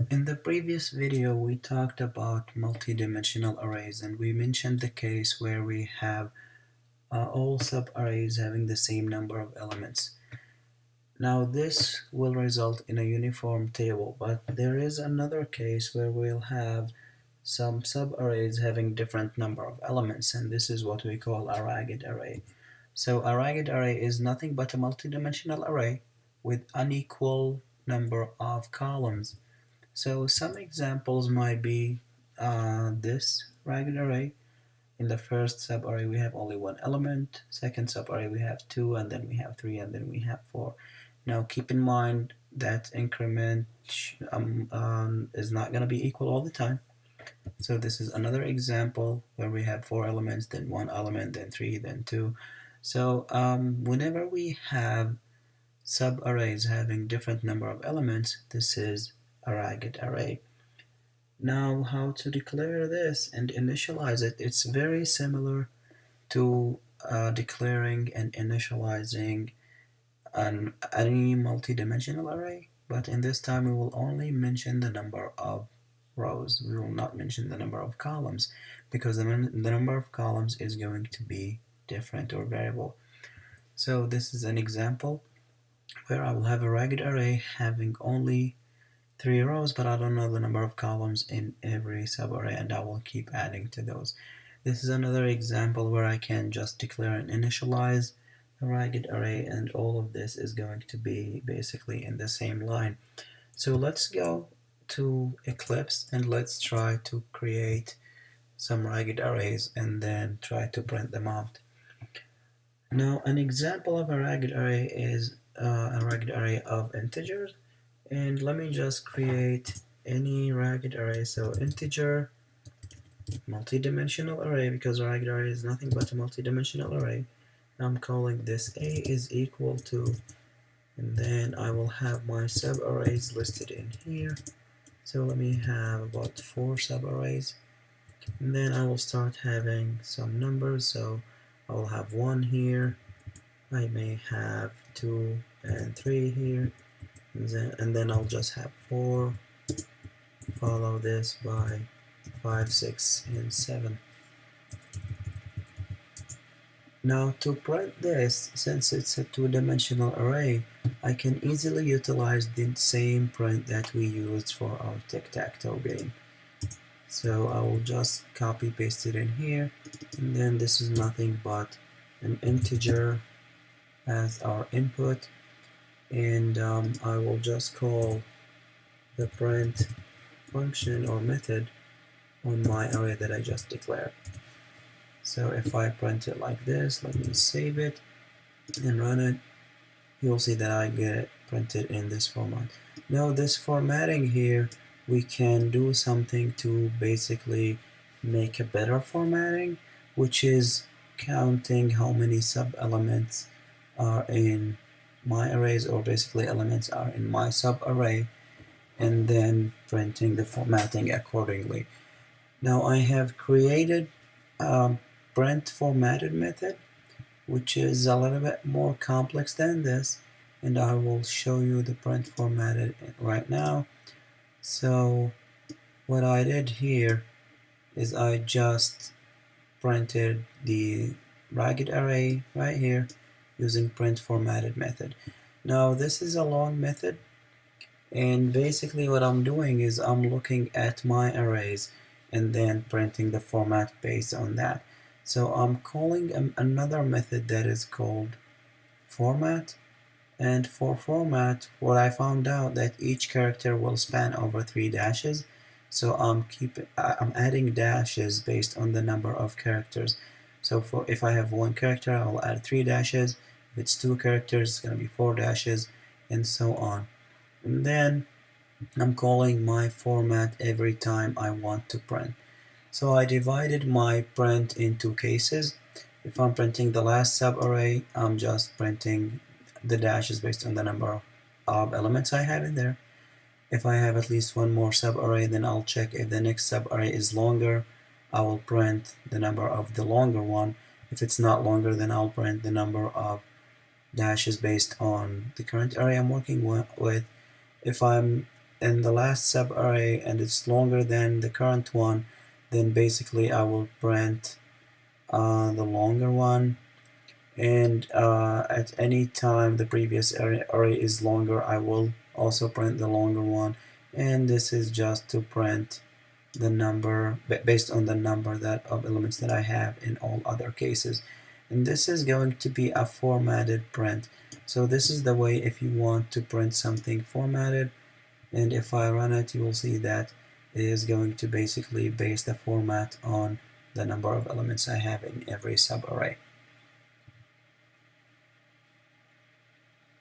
In the previous video, we talked about multidimensional arrays, and we mentioned the case where we have all subarrays having the same number of elements. Now this will result in a uniform table, but there is another case where we'll have some subarrays having different number of elements, and this is what we call a ragged array. So a ragged array is nothing but a multidimensional array with unequal number of columns. So some examples might be this ragged array. In the first subarray we have only one element, second subarray we have two, and then we have three, and then we have four. Now keep in mind that increment is not going to be equal all the time. So this is another example where we have four elements, then one element, then three, then two. So whenever we have subarrays having different number of elements, this is a ragged array. Now how to declare this and initialize it? It's very similar to declaring and initializing any multi-dimensional array, but in this time we will only mention the number of rows. We will not mention the number of columns because the number of columns is going to be different or variable. So this is an example where I will have a ragged array having only 3 rows, but I don't know the number of columns in every subarray, and I will keep adding to those. This is another example where I can just declare and initialize a ragged array, and all of this is going to be basically in the same line. So let's go to Eclipse and let's try to create some ragged arrays and then try to print them out. Now an example of a ragged array is a ragged array of integers. And let me just create any ragged array. So integer multi-dimensional array, because a ragged array is nothing but a multi-dimensional array. I'm calling this a is equal to, and then I will have my subarrays listed in here. So let me have about 4 subarrays, and then I will start having some numbers. So I will have 1 here, I may have 2 and 3 here, and then I'll just have 4, follow this by 5, 6, and 7. Now to print this, since it's a two-dimensional array, I can easily utilize the same print that we used for our tic-tac-toe game. So I will just copy paste it in here, and then this is nothing but an integer as our input, and I will just call the print function or method on my array that I just declared. So if I print it like this, let me save it and run it, you'll see that I get it printed in this format. Now this formatting here, we can do something to basically make a better formatting, which is counting how many sub-elements are in my arrays, or basically elements are in my subarray, and then printing the formatting accordingly. Now I have created a print formatted method, which is a little bit more complex than this, and I will show you the print formatted right now. So what I did here is I just printed the ragged array right here using print formatted method. Now this is a long method, and basically what I'm doing is I'm looking at my arrays and then printing the format based on that. So I'm calling another method that is called format, and for format what I found out that each character will span over 3 dashes. So I'm adding dashes based on the number of characters. So if I have 1 character, I'll add 3 dashes. If it's 2 characters, it's going to be 4 dashes, and so on. And then I'm calling my format every time I want to print. So I divided my print in 2 cases. If I'm printing the last subarray, I'm just printing the dashes based on the number of elements I have in there. If I have at least 1 more subarray, then I'll check if the next subarray is longer. I will print the number of the longer one. If it's not longer, then I'll print the number of dashes based on the current array I'm working with. If I'm in the last subarray and it's longer than the current one, then basically I will print the longer one. And at any time the previous array is longer, I will also print the longer one. And this is just to print the number based on the number of elements that I have in all other cases. And this is going to be a formatted print. So this is the way if you want to print something formatted. And if I run it, you will see that it is going to basically base the format on the number of elements I have in every subarray.